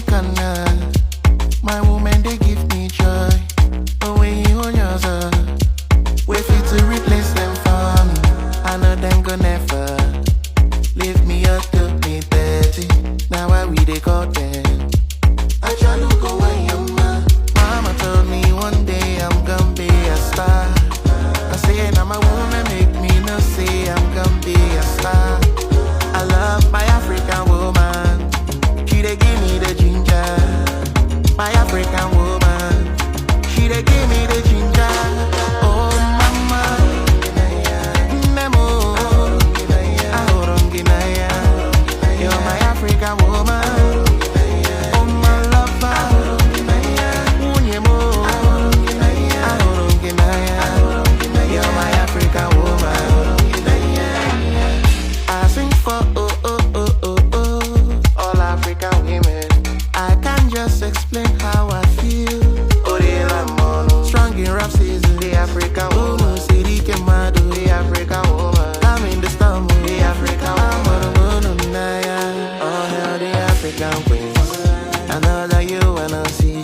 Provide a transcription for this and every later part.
corner. My woman, they give me joy. But when you on yours, wait for you to replace them for me. I know them go never leave me up to me dirty. Now why we they call them? I try to go away, mama told me one day I'm gonna be a star. I say now my woman make me no say I'm gonna be a star. I love my African woman. She dey give me the ginger. My African woman. She dey give me the ginger. Oh mama, Nemo, Ahoronginaya. You're my African woman. Oh my lover, Unyemo, Ahoronginaya. You're my African woman. I sing for all African women. I can't just explain how I feel. Strong in rap season, the African woman. City Kemado, the African woman. I'm in the storm, the African woman. Oh hell, the African queens. I know that you wanna see.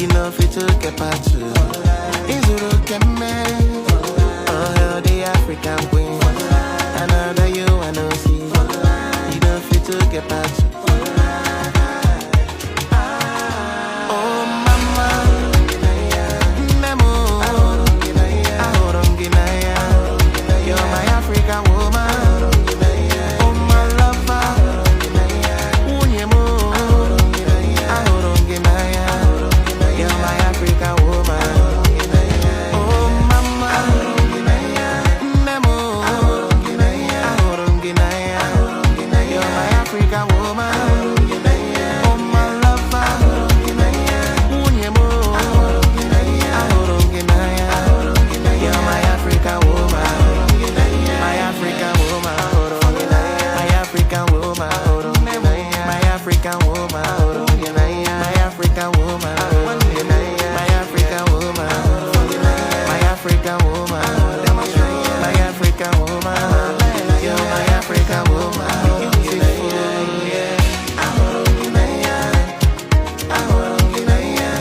You know fit to get back to. Izuru Keme. Oh hell, the African queens. I know that you wanna see. You know fit to get back to. Oh mama, Nemo, Ahoronginaya. You're my African woman. Oh my lover, Unyemo, Ahoronginaya. You're my African woman. Oh mama, Nemo, Ahoronginaya. You're my African woman. Oh my lover, Unyemo, Ahoronginaya. You're my African woman. My African woman. My African woman. My African woman. My African woman. My African woman. My African woman. My African woman. You're my African woman. Beautiful, yeah. Ahoronginaya. Ahoronginaya.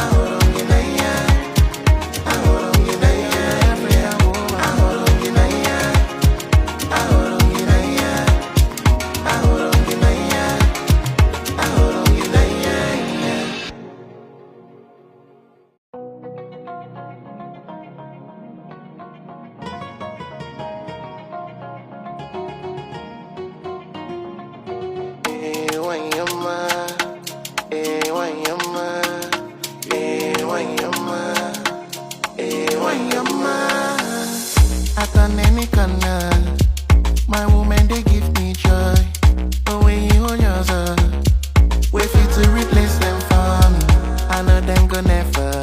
Ahoronginaya. Ahoronginaya. African woman. Ahoronginaya. Ahoronginaya. Ahoronginaya. Ahoronginaya. Wanyama, Wanyama, Wanyama, Wanyama. At an any corner, my woman they give me joy. But when you on yours, wait for you to replace them for me. I know them go never